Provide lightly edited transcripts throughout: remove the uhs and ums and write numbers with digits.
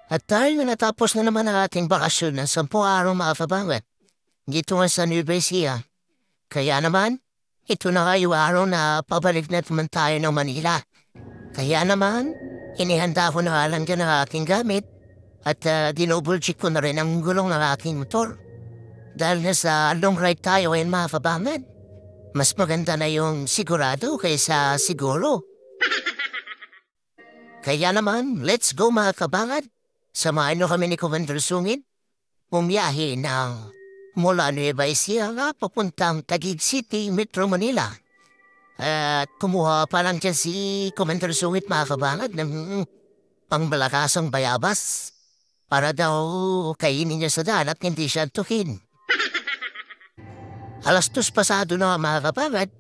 At dahil na natapos na naman ang ating bakasyon ng 10 araw mga kabangat, dito nga sa Nueva Ecija. Kaya naman, ito na nga yung araw na pabalik na naman tayo ng Manila. Kaya naman, inihanda ko na nga lang dyan ang aking gamit at dinouble check ko na rin ang gulong ng aking motor. Dahil nasa long ride tayo ngayon mga kabangat, mas maganda na yung sigurado kaysa siguro. Kaya naman, let's go mga kabangat. Samahan nyo kami ni Commander Sungit. Bumiyahe ng mula Nueva Ecija nga papuntang Taguig City, Metro Manila. At kumuha pa lang dyan si Commander Sungit mga kabangat ng pangbalakasang bayabas para daw kainin niya sa daan at hindi siya tukin. 2:00 pasado na mga kabangat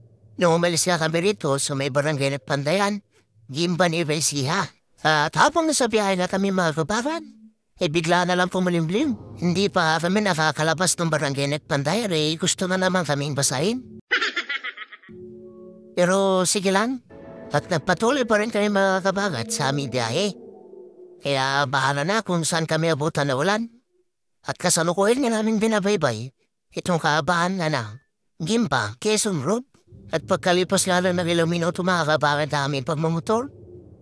nung umalis nga kami rito sa may barangay ng Pandayan, Gimba, Nueva Ecija. At habang nasa biyahe na kami mga kabaran, bigla na lang pumulimlim. Hindi pa kami nakakalabas ng barangay ng Pandayan, gusto na naman kaming basahin. Pero sige lang, at nagpatuloy pa rin kami mga kabagat sa aming biyahe. Kaya bahala na kung saan kami abutan na ulan. At kasalukuyan nga namin binabaybay, itong kaabahan na Gimba, Quezon Road. At pagkalipas nga lang ng ilang minuto mga kabagat namin pagmamotor,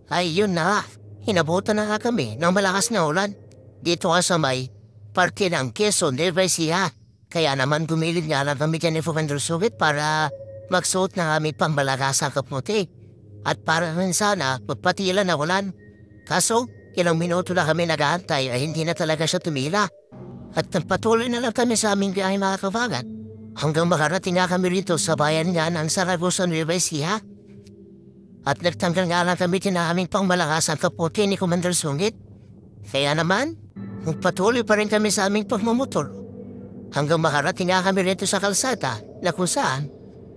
ay yun na, inabutan na nga kami ng malakas na ulan. Dito nga sa may parke ng Quezon, Nueva Ecija. Kaya naman gumilid nga lang kami dyan ni Commander Sungit para magsuot na kami pang malakas ang kaputi. At para rin sana magpatilan na ulan. Kaso, ilang minuto na kami nag-aantay ay hindi na talaga siya tumila. At patuloy na lang kami sa aming biyahe mga kabagat. Hanggang makarating nga kami rito sa bayan nga ng Saragossa, Nueva Ecija. At nagtanggal nga lang kami na aming pangmalakas ang kaputi ni Commander Sungit. Kaya naman, magpatuloy pa rin kami sa aming pagmamotor. Hanggang makarating nga kami rito sa kalsada na kung saan,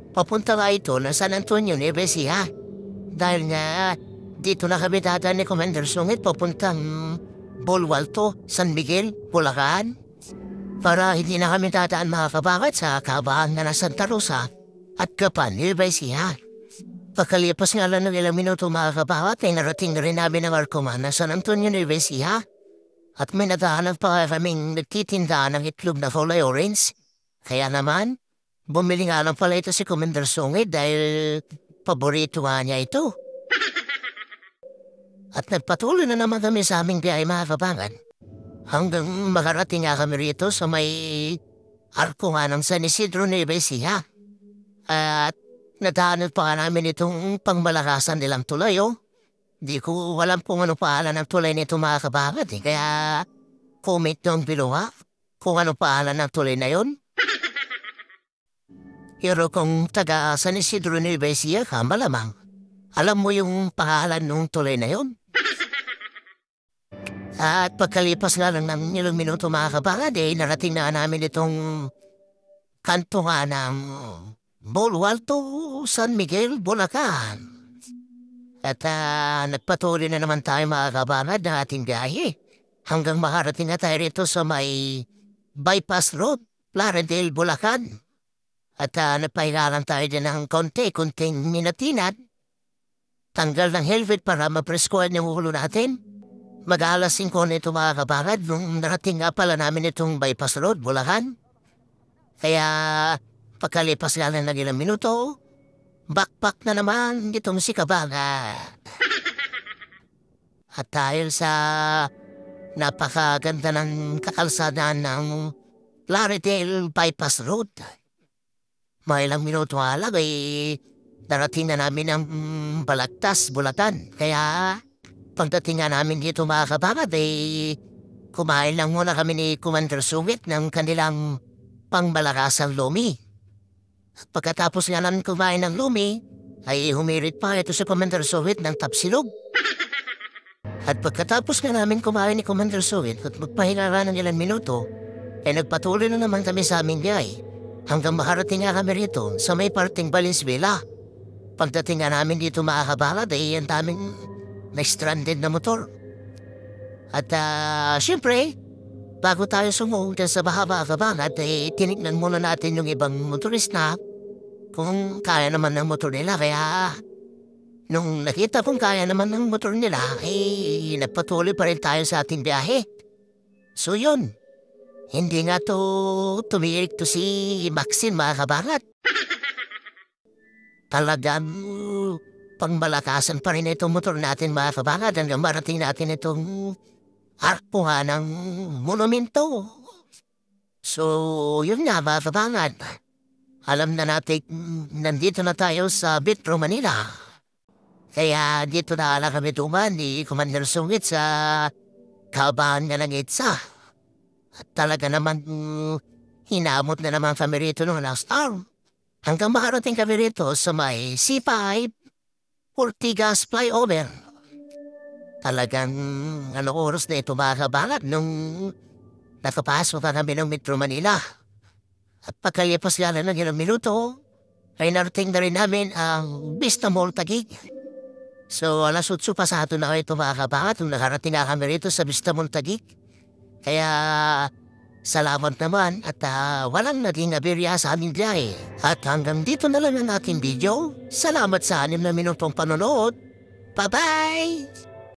papunta nga ito na San Antonio, Nueva Ecija. Dahil nga, dito na kami dadaan ni Commander Sungit papuntang Bolwalto, San Miguel, Bulacan. Para hindi na kami dadaan mga kabakat sa kabahan na Santa Rosa at Gapan, Nueva Ecija. Pagkalipas nga lang ng ilang minuto mga kabahat ay narating na rin namin ang Arcoman na San Antonio, Nueva Ecija. At may nadahanap pa kaming nagtitinda ng itlog na kulay orange. Kaya naman, bumili nga lang pala ito si Commander Sungit dahil paborito nga niya ito. At nagpatuloy na naman kami sa aming biyahe mga kabahat. Hanggang makarating nga kami rito sa may arko nga ng San Isidro, Nueva Ecija. At nadahanap pa namin itong pangmalakasan nilang tulay, Di ko alam kung ano paalan ng tulay nito mga kabagat, Kaya comment down below kung ano paalan ng tulay na yon. Pero kung taga San Isidro, Nueva Ecija ka, malamang alam mo yung pangalan ng tulay na yon. At pagkalipas nga lang ng ilang minuto mga kabagat, narating na namin itong kanto nga ng Bolwalto, San Miguel, Bulacan. At nagpatuloy na naman tayo mga kabangat ng ating biyahe hanggang makarating na tayo rito sa may bypass road, Plaridel, Bulacan. At napahinga lang tayo din ng konting minatinat. Tanggal ng helmet para mapreskuhan yung ulo natin. Mag-alas 5 nito mga kabangat nung narating nga pala namin itong bypass road, Bulacan. Kaya pagkalipas nga lang ng ilang minuto, backpack na naman itong si Kabanga. At dahil sa napakaganda ng kakalsada ng Plaridel Bypass Road, may ilang minuto alag darating na namin ang Balagtas, Bulacan. Kaya pagdating nga namin dito mga Kabanga, kumain lang muna kami ni Commander Sungit ng kanilang pangmalakasang lumi. Pagkatapos nga namin kumain ng lumi, ay humirit pa ito sa Commander Sungit ng tapsilog. At pagkatapos nga namin kumain ni Commander Sungit at magpahinga ng ilang minuto, nagpatuloy na naman kami sa aming biyahe hanggang makarating nga kami rito sa may parting Valenzuela. Pagdating nga namin dito mga kabalat, ang daming na-stranded na motor. At syempre, bago tayo sumuong sa bahaba kabalat, tinignan muna natin yung ibang motorista kung kaya naman ng motor nila. Kaya Nung nakita kong kaya naman ng motor nila, nagpatuloy pa rin tayo sa ating biyahe. So yun, hindi nga tumirik to si Maxine mga kabagat. Talagang pangmalakasan pa rin itong motor natin mga kabagat hanggang marating natin itong arkuhan ng monumento. So yun nga mga kabagat, alam na natin nandito na tayo sa Metro Manila. Kaya dito na lang kami tuman ni Commander Sungit sa kabahan nga ng EDSA. At talaga naman hinamot na naman kami rito nung last hour. Hanggang makarating kami rito sa may C5 Ortigas Flyover. Talagang oras na ito mga kabagat nung nakapasok na kami ng Metro Manila. At pagkalipas nga ng ilang minuto, ay narating na rin namin ang Vista Mall Taguig. So, alas 8 pasado na ito mga kabagat nung nakarating na kami rito sa Vista Mall Taguig. Kaya, salamat naman at walang naging aberya sa aming biyahe. At hanggang dito na lang ang aking video. Salamat sa 6 na minutong panonood. Bye-bye!